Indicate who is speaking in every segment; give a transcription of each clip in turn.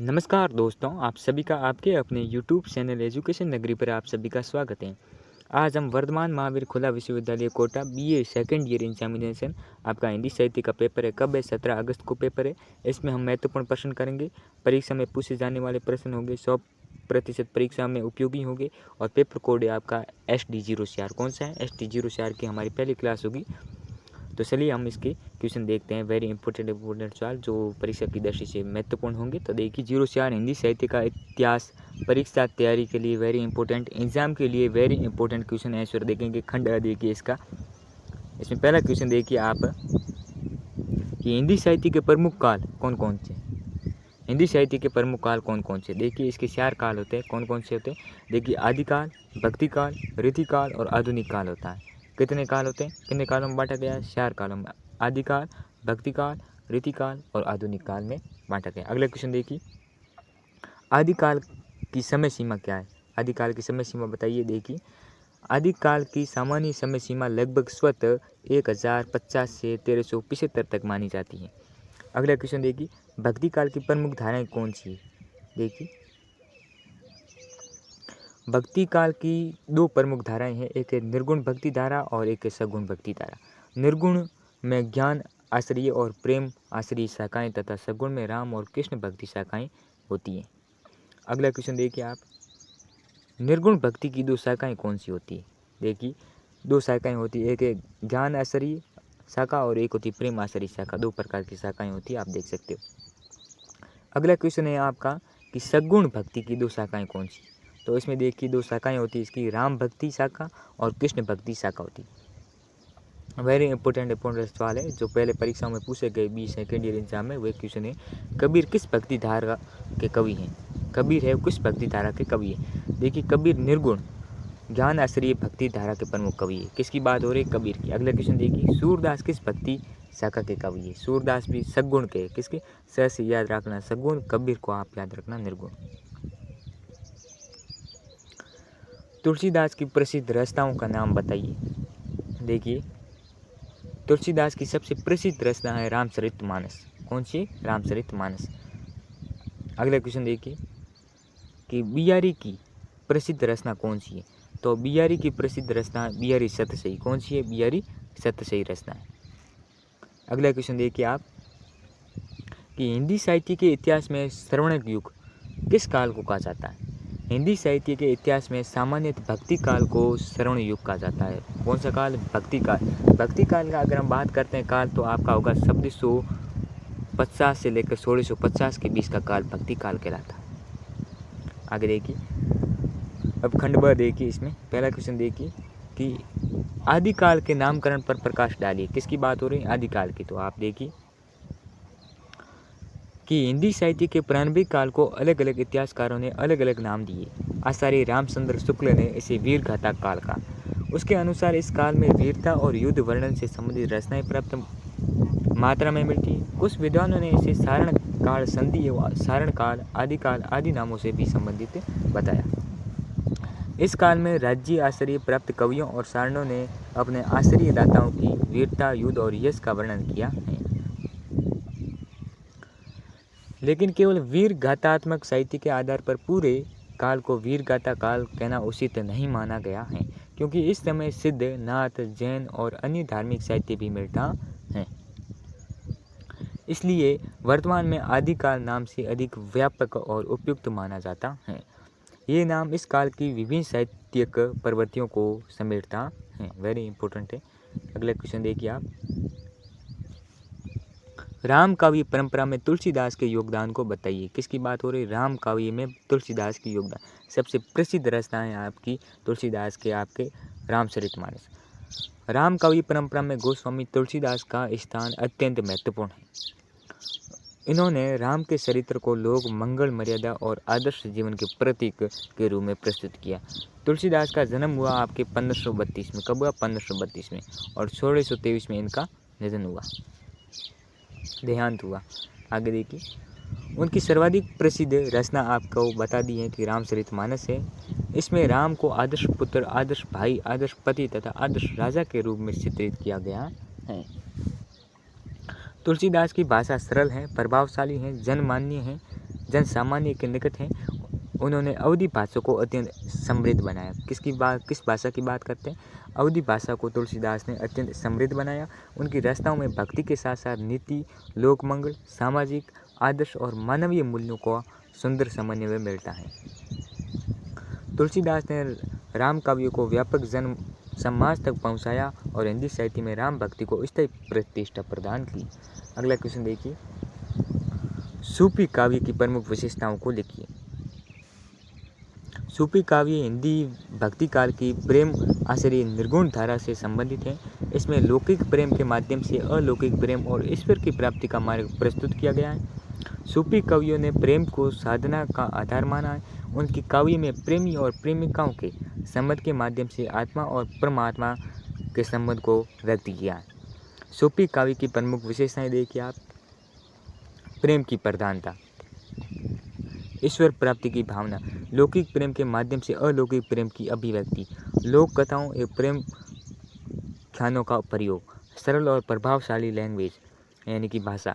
Speaker 1: नमस्कार दोस्तों, आप सभी का आपके अपने यूट्यूब चैनल एजुकेशन नगरी पर आप सभी का स्वागत है। आज हम Varthaman Mahavir Khula Vishwavidyalaya Kota BA second year examination आपका हिंदी साहित्य का पेपर है। कब है? 17 अगस्त को पेपर है। इसमें हम महत्वपूर्ण प्रश्न करेंगे। परीक्षा में पूछे जाने वाले प्रश्न होंगे, 100% परीक्षा में उपयोगी होंगे। और पेपर कोड है आपका SD0CR। कौन सा है? SD0CR की हमारी पहली क्लास होगी। तो चलिए हम इसके क्वेश्चन देखते हैं। वेरी इंपॉर्टेंट सवाल जो परीक्षा की दृष्टि से महत्वपूर्ण होंगे। तो देखिए, 0 से 8 हिंदी साहित्य का इतिहास परीक्षा तैयारी के लिए वेरी इंपॉर्टेंट, एग्जाम के लिए वेरी इंपॉर्टेंट क्वेश्चन आंसर देखेंगे। खंड देखिए इसका। इसमें पहला क्वेश्चन देखिए आप कि हिंदी साहित्य के प्रमुख काल कौन कौन से? हिंदी साहित्य के प्रमुख काल कौन कौन से? देखिए इसके 4 काल होते हैं। कौन कौन से होते हैं? देखिए, आदिकाल, भक्तिकाल, रीतिकाल और आधुनिक काल होता है। कितने काल होते हैं? कितने कालों में बांटा गया है? 4 कालों में। आदिकाल, भक्तिकाल, रीतिकाल और आधुनिक काल में बांटा गया। अगला क्वेश्चन देखिए, आदिकाल की समय सीमा क्या है? आदिकाल की समय सीमा बताइए। देखिए, आदिकाल की सामान्य समय सीमा लगभग स्वतः 1050 से 1375 तक मानी जाती है। अगला क्वेश्चन देखिए, भक्ति काल की प्रमुख धाराएं कौन सी है? देखिए, भक्ति काल की 2 प्रमुख धाराएं हैं। एक है निर्गुण भक्ति धारा और एक है सगुण भक्ति धारा। निर्गुण में ज्ञान आश्रय और प्रेम आश्रय शाखाएं तथा सगुण में राम और कृष्ण भक्ति शाखाएं होती हैं। अगला क्वेश्चन देखिए आप, निर्गुण भक्ति की 2 शाखाएं कौन सी होती है? देखिए, 2 शाखाएं होती है। एक है ज्ञान आश्रय शाखा और एक होती है प्रेम आश्रय शाखा। 2 प्रकार की शाखाएं होती है, आप देख सकते हो। अगला क्वेश्चन है आपका कि सगुण भक्ति की 2 शाखाएं कौन सी? तो इसमें देखिए 2 शाखाएं होती है इसकी, राम भक्ति शाखा और कृष्ण भक्ति शाखा होती है। वेरी इंपॉर्टेंट सवाल है जो पहले परीक्षाओं में पूछे गए बी सेकेंड ईयर एग्जाम में। वह क्वेश्चन है, कबीर किस भक्ति धारा के कवि हैं? कबीर है किस भक्ति धारा के कवि है? देखिए, कबीर निर्गुण ज्ञान आश्रय भक्ति धारा के प्रमुख कवि है। किसकी बात हो रही है? कबीर की। अगला क्वेश्चन देखिए, सूरदास किस भक्ति शाखा के कवि है? सूरदास भी सगुण के। किसके? स से याद रखना सगुण, कबीर को आप याद रखना निर्गुण। तुलसीदास की प्रसिद्ध रचनाओं का नाम बताइए। देखिए, तुलसीदास की सबसे प्रसिद्ध रचना है रामचरितमानस। कौन सी? रामचरितमानस। अगला क्वेश्चन देखिए कि बिहारी की प्रसिद्ध रचना कौन सी है? तो बिहारी की प्रसिद्ध रचना बिहारी सतसई। कौन सी है? बिहारी सतसई रचना है। अगला क्वेश्चन देखिए आप कि हिंदी साहित्य के इतिहास में श्रवणक युग किस काल को कहा जाता है? हिंदी साहित्य के इतिहास में सामान्यतः भक्ति काल को श्रवण युग कहा जाता है। कौन सा काल? भक्ति काल। भक्ति काल का अगर हम बात करते हैं काल, तो आपका होगा 1450 से लेकर 1650 के बीच का काल भक्ति काल कहलाता है। आगे देखिए, अब खंड ब देखिए। इसमें पहला क्वेश्चन देखिए कि आदिकाल के नामकरण पर प्रकाश डालिए। किसकी बात हो रही है? आदिकाल की। तो आप देखिए कि हिंदी साहित्य के प्रारंभिक काल को अलग अलग इतिहासकारों ने अलग अलग नाम दिए। आचार्य रामचंद्र शुक्ल ने इसे वीर गाथा काल कहा। उसके अनुसार इस काल में वीरता और युद्ध वर्णन से संबंधित रचनाएं पर्याप्त मात्रा में मिलती है। कुछ विद्वानों ने इसे सारण काल, संधि एवं सारण काल, आदिकाल आदि नामों से भी संबंधित बताया। इस काल में राज्य आश्रय प्राप्त कवियों और सारणों ने अपने आश्रय दाताओं की वीरता, युद्ध और यश का वर्णन किया है। लेकिन केवल वीर गाथात्मक साहित्य के आधार पर पूरे काल को वीर गाथा काल कहना उचित नहीं माना गया है, क्योंकि इस समय सिद्ध, नाथ, जैन और अन्य धार्मिक साहित्य भी मिलता है। इसलिए वर्तमान में आदिकाल नाम से अधिक व्यापक और उपयुक्त माना जाता है। ये नाम इस काल की विभिन्न साहित्यिक प्रवृत्तियों को समेटता है। वेरी इंपॉर्टेंट है। अगला क्वेश्चन देखिए आप, राम काव्य परंपरा में तुलसीदास के योगदान को बताइए। किसकी बात हो रही है? राम काव्य में तुलसीदास की योगदान। सबसे प्रसिद्ध रचना है आपकी तुलसीदास के आपके रामचरितमानस। राम काव्य परंपरा में गोस्वामी तुलसीदास का स्थान अत्यंत महत्वपूर्ण है। इन्होंने राम के चरित्र को लोग मंगल, मर्यादा और आदर्श जीवन के प्रतीक के रूप में प्रस्तुत किया। तुलसीदास का जन्म हुआ आपके 1532 में। कब हुआ? 1532 में। और 1623 में इनका निधन हुआ, देहांत हुआ। आगे देखिए, उनकी सर्वाधिक प्रसिद्ध रचना आपको बता दी है कि रामचरितमानस है। इसमें राम को आदर्श पुत्र, आदर्श भाई, आदर्श पति तथा आदर्श राजा के रूप में चित्रित किया गया है। तुलसीदास की भाषा सरल है, प्रभावशाली है, जनमान्य है, जन सामान्य के निकट हैं। उन्होंने अवधी भाषा को अत्यंत समृद्ध बनाया। किस भाषा की बात करते हैं? अवधी भाषा को तुलसीदास ने अत्यंत समृद्ध बनाया। उनकी रचनाओं में भक्ति के साथ साथ नीति, लोकमंगल, सामाजिक आदर्श और मानवीय मूल्यों को सुंदर समन्वय मिलता है। तुलसीदास ने राम काव्य को व्यापक जन समाज तक पहुंचाया और हिंदी साहित्य में राम भक्ति को स्थायी प्रतिष्ठा प्रदान की। अगला क्वेश्चन देखिए, सूफी काव्य की प्रमुख विशेषताओं को लिखिए। सूफी काव्य हिंदी भक्ति काल की प्रेम आश्रय निर्गुण धारा से संबंधित है। इसमें लौकिक प्रेम के माध्यम से अलौकिक प्रेम और ईश्वर की प्राप्ति का मार्ग प्रस्तुत किया गया है। सूफी कवियों ने प्रेम को साधना का आधार माना है। उनकी काव्य में प्रेमी और प्रेमिकाओं के संबंध के माध्यम से आत्मा और परमात्मा के संबंध को व्यक्त किया है। सूफी काव्य की प्रमुख विशेषताएं देखिए आप। प्रेम की प्रधानता, ईश्वर प्राप्ति की भावना, लौकिक प्रेम के माध्यम से अलौकिक प्रेम की अभिव्यक्ति, लोक कथाओं एवं प्रेम ख्यानों का प्रयोग, सरल और प्रभावशाली लैंग्वेज यानी कि भाषा,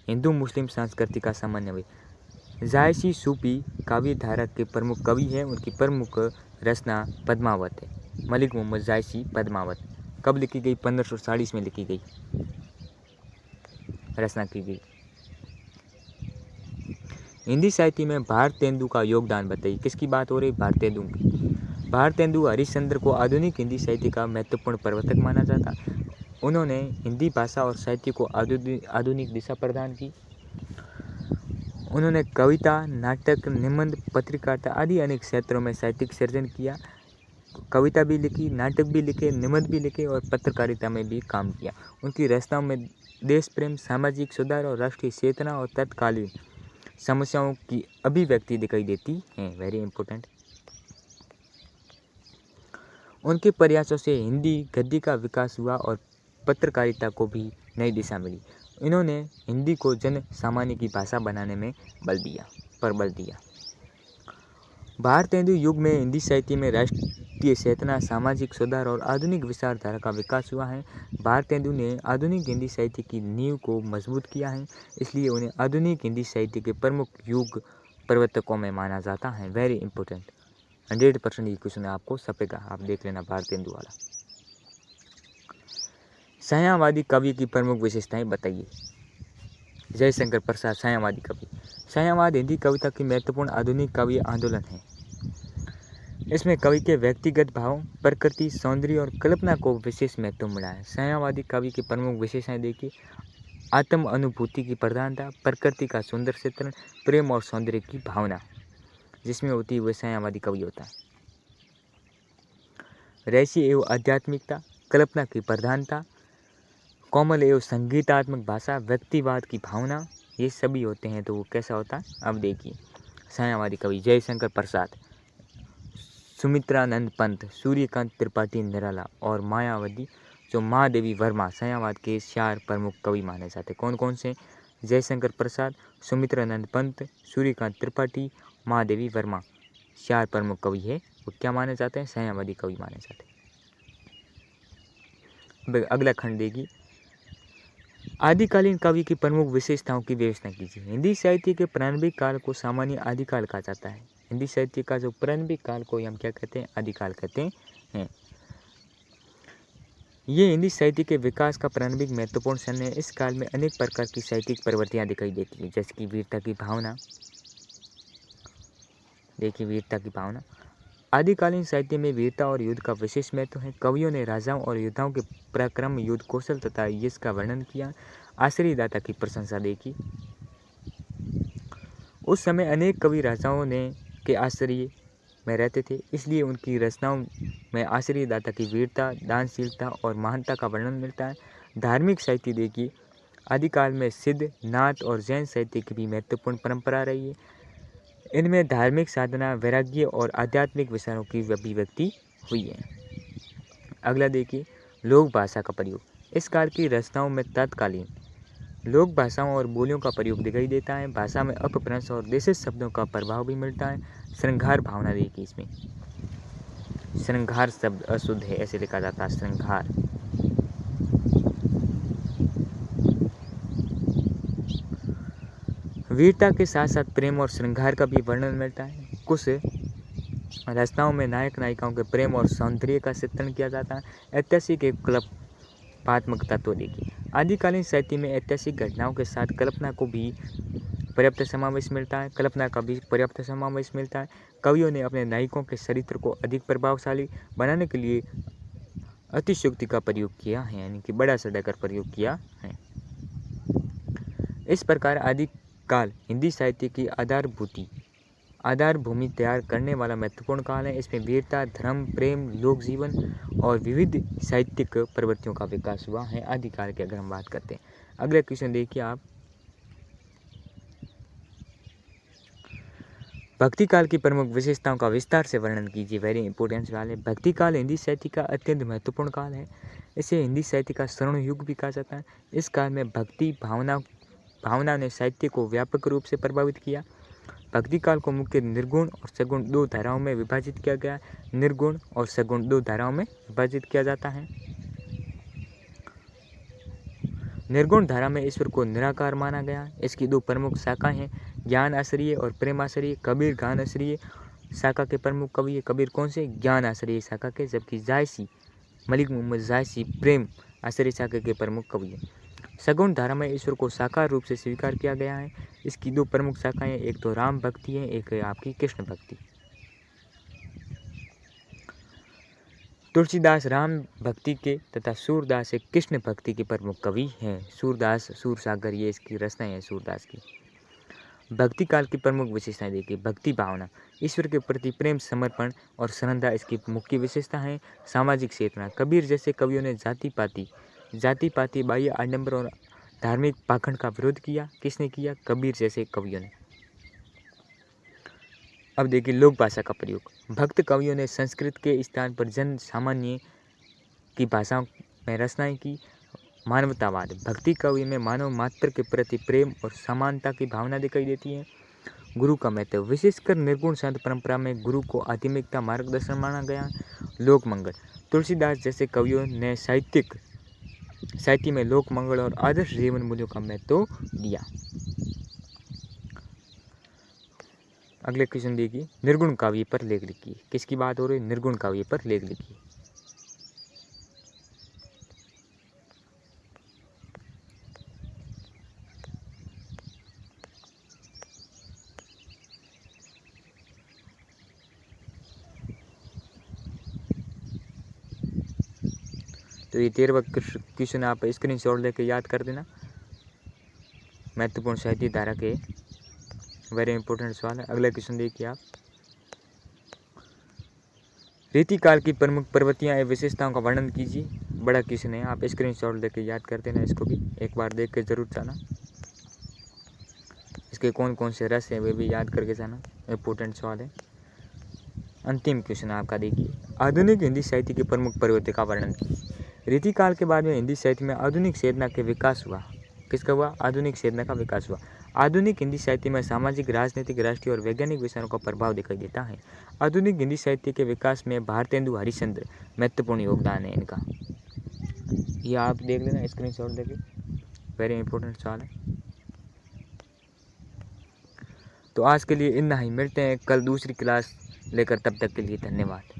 Speaker 1: हिंदू मुस्लिम संस्कृति का समन्वय। जायसी सूफी काव्य धारा के प्रमुख कवि हैं। उनकी प्रमुख रचना पद्मावत है। मलिक मोहम्मद जायसी पद्मावत कब लिखी गई? 1540 में लिखी गई, रचना की गई। हिंदी साहित्य में भारतेंदु का योगदान बताइए। किसकी बात हो रही? भारतेंदु की। भारतेंदु हरिश्चंद्र को आधुनिक हिंदी साहित्य का महत्वपूर्ण प्रवर्तक माना जाता। उन्होंने हिंदी भाषा और साहित्य को आधुनिक दिशा प्रदान की। उन्होंने कविता, नाटक, निबंध, पत्रकारिता आदि अनेक क्षेत्रों में साहित्यिक सृजन किया। कविता भी लिखी, नाटक भी लिखे, निबंध भी लिखे और पत्रकारिता में भी काम किया। उनकी रचनाओं में देश प्रेम, सामाजिक सुधार और राष्ट्रीय चेतना और तत्कालीन समस्याओं की अभिव्यक्ति दिखाई देती है। Very important. उनके प्रयासों से हिंदी गद्य का विकास हुआ और पत्रकारिता को भी नई दिशा मिली। इन्होंने हिंदी को जन सामान्य की भाषा बनाने में बल दिया। भारतेंदु युग में हिंदी साहित्य में राष्ट्रीय चेतना, सामाजिक सुधार और आधुनिक विचारधारा का विकास हुआ है। भारतेंदु ने आधुनिक हिंदी साहित्य की नींव को मजबूत किया है, इसलिए उन्हें आधुनिक हिंदी साहित्य के प्रमुख युग प्रवर्तकों में माना जाता है। वेरी इंपॉर्टेंट, 100% ये क्वेश्चन आपको सपेगा, आप देख लेना भारतेंदु वाला। सायावादी कवि की प्रमुख विशेषताएं बताइए। जयशंकर प्रसाद सायावादी कवि। सायावाद हिंदी कविता की महत्वपूर्ण आधुनिक काव्य आंदोलन है। इसमें कवि के व्यक्तिगत भाव, प्रकृति, सौंदर्य और कल्पना को विशेष महत्व मिला है। सायावादी कवि की प्रमुख विशेषताएं देखिए। आत्म अनुभूति की प्रधानता, प्रकृति का सुंदर चित्रण, प्रेम और सौंदर्य की भावना जिसमें होती है वह सायावादी कवि होता है। रहस्य एवं आध्यात्मिकता, कल्पना की प्रधानता, कोमल एवं संगीतात्मक भाषा, व्यक्तिवाद की भावना, ये सभी होते हैं। तो वो कैसा होता है? अब देखिए, सायावादी कवि जयशंकर प्रसाद, सुमित्रानंद पंत, सूर्यकांत त्रिपाठी निराला और मायावती जो महादेवी वर्मा सायावाद के 4 प्रमुख कवि माने जाते। कौन कौन से? जयशंकर प्रसाद, सुमित्रानंद पंत, सूर्यकांत त्रिपाठी, महादेवी वर्मा 4 प्रमुख कवि है। वो क्या माने जाते हैं? सायावादी कवि माने जाते हैं। अगला खंड देखिए, आदिकालीन कवि की प्रमुख विशेषताओं की व्यवस्था कीजिए। हिंदी साहित्य के प्रारंभिक काल को सामान्य आदिकाल कहा जाता है। हिंदी साहित्य का जो प्रारंभिक काल को हम क्या कहते हैं? आदिकाल कहते हैं। ये हिंदी साहित्य के विकास का प्रारंभिक महत्वपूर्ण समय है। इस काल में अनेक प्रकार की साहित्यिक प्रवृत्तियां दिखाई देती हैं, जैसे कि वीरता की भावना। देखिए, वीरता की भावना। आदिकालीन साहित्य में वीरता और युद्ध का विशेष महत्व है। कवियों ने राजाओं और योद्धाओं के पराक्रम, युद्ध कौशल तथा यश का वर्णन किया। आश्रयदाता की प्रशंसा देखी। उस समय अनेक कवि राजाओं के आश्रय में रहते थे, इसलिए उनकी रचनाओं में आश्रयदाता की वीरता, दानशीलता और महानता का वर्णन मिलता है। धार्मिक साहित्य देखिए, आदिकाल में सिद्ध, नाथ और जैन साहित्य की भी महत्वपूर्ण परंपरा रही है। इनमें धार्मिक साधना, वैराग्य और आध्यात्मिक विचारों की अभिव्यक्ति हुई है। अगला देखिए, लोक भाषा का प्रयोग। इस काल की रचनाओं में तत्कालीन लोक भाषाओं और बोलियों का प्रयोग दिखाई देता है। भाषा में अपभ्रंश और देशिज शब्दों का प्रभाव भी मिलता है। श्रृंगार भावना देखिए, इसमें श्रृंगार शब्द अशुद्ध है ऐसे लिखा जाता है। श्रृंगार वीरता के साथ साथ प्रेम और श्रृंगार का भी वर्णन मिलता है। कुछ रचनाओं में नायक नायिकाओं के प्रेम और सौंदर्य का चित्रण किया जाता है। ऐतिहासिक एक कल्पनात्मक तत्व देखिए, आदिकालीन साहित्य में ऐतिहासिक घटनाओं के साथ कल्पना को भी पर्याप्त समावेश मिलता है। कल्पना का भी पर्याप्त समावेश मिलता है। कवियों ने अपने नायकों के चरित्र को अधिक प्रभावशाली बनाने के लिए अतिशयोक्ति का प्रयोग किया है, यानी कि बड़ा सड़कर प्रयोग किया है। इस प्रकार आदिकाल हिंदी साहित्य की आधार भूमि तैयार करने वाला महत्वपूर्ण काल है। इसमें वीरता, धर्म, प्रेम, लोक जीवन और विविध साहित्यिक प्रवृत्तियों का विकास हुआ है आदिकाल की अगर हम बात करते हैं। अगला क्वेश्चन देखिए आप, भक्ति काल की प्रमुख विशेषताओं का विस्तार से वर्णन कीजिए। वेरी इंपॉर्टेंट सवाल है। भक्ति काल हिंदी साहित्य का अत्यंत महत्वपूर्ण काल है। इसे हिंदी साहित्य का स्वर्ण युग भी कहा जाता है। इस काल में भक्ति भावना ने साहित्य को व्यापक रूप से प्रभावित किया। भक्ति काल को मुख्य निर्गुण और सगुण दो धाराओं में विभाजित किया गया। निर्गुण और सगुण दो धाराओं में विभाजित किया जाता है। निर्गुण धारा में ईश्वर को निराकार माना गया। इसकी दो प्रमुख शाखाएं हैं, ज्ञान आश्रय और प्रेम आश्रय। कबीर ज्ञान आश्रय शाखा के प्रमुख कवि है। कबीर कौन से? ज्ञान आश्रय शाखा के, जबकि जायसी मलिक मोहम्मद जायसी प्रेम आश्रय शाखा के प्रमुख कवि है। सगुण धारा में ईश्वर को साकार रूप से स्वीकार किया गया है। इसकी दो प्रमुख शाखाएं, एक तो राम भक्ति है, एक है आपकी कृष्ण भक्ति। तुलसीदास राम भक्ति के तथा सूरदास एक कृष्ण भक्ति के प्रमुख कवि हैं। सूरदास सूरसागर ये इसकी रचना है सूरदास की। भक्ति काल की प्रमुख विशेषताएं देखिए। भक्ति भावना, ईश्वर के प्रति प्रेम, समर्पण और श्रद्धा इसकी मुख्य विशेषता है। सामाजिक चेतना, कबीर जैसे कवियों ने जाति पाति बाह्य आडंबर और धार्मिक पाखंड का विरोध किया। किसने किया? कबीर जैसे कवियों ने। अब देखिए लोक भाषा का प्रयोग। भक्त कवियों ने संस्कृत के स्थान पर जन सामान्य की भाषा में रचनाएं की। मानवतावाद, भक्ति कवि में मानव मात्र के प्रति प्रेम और समानता की भावना दिखाई देती है। गुरु का महत्व, विशेषकर निर्गुण संत परंपरा में गुरु को आध्यात्मिकता मार्गदर्शन माना गया। लोक मंगल, तुलसीदास जैसे कवियों ने साहित्य में लोक मंगल और आदर्श जीवन मूल्यों का महत्व दिया। अगले क्वेश्चन देखिए, निर्गुण काव्य पर लेख लिखिए। किसकी बात हो रही है? निर्गुण काव्य पर लेख लिखिए। तो ये 13वां क्वेश्चन आप स्क्रीनशॉट लेके याद कर देना। महत्वपूर्ण साहित्य धारा के वेरी इंपॉर्टेंट सवाल है। अगला क्वेश्चन देखिए आप, रीतिकाल की प्रमुख प्रवृत्तियां एवं विशेषताओं का वर्णन कीजिए। बड़ा क्वेश्चन है, आप स्क्रीनशॉट लेके याद कर देना। इसको भी एक बार देख के जरूर जाना। इसके कौन कौन से रस हैं वे भी याद करके जाना, इंपॉर्टेंट सवाल है। अंतिम क्वेश्चन आपका देखिए, आधुनिक हिंदी साहित्य की प्रमुख प्रवृत्ति का वर्णन कीजिए। रीतिकाल के बाद में हिंदी साहित्य में आधुनिक चेतना के विकास हुआ। किसका हुआ? आधुनिक चेतना का विकास हुआ। आधुनिक हिंदी साहित्य में सामाजिक, राजनीतिक, राष्ट्रीय और वैज्ञानिक विषयों का प्रभाव दिखाई देता है। आधुनिक हिंदी साहित्य के विकास में भारतेंदु हरिश्चंद्र महत्वपूर्ण योगदान है इनका। ये आप देख लेना स्क्रीनशॉट देके, वेरी इंपॉर्टेंट सवाल है। तो आज के लिए इतना ही, मिलते हैं कल दूसरी क्लास लेकर, तब तक के लिए धन्यवाद।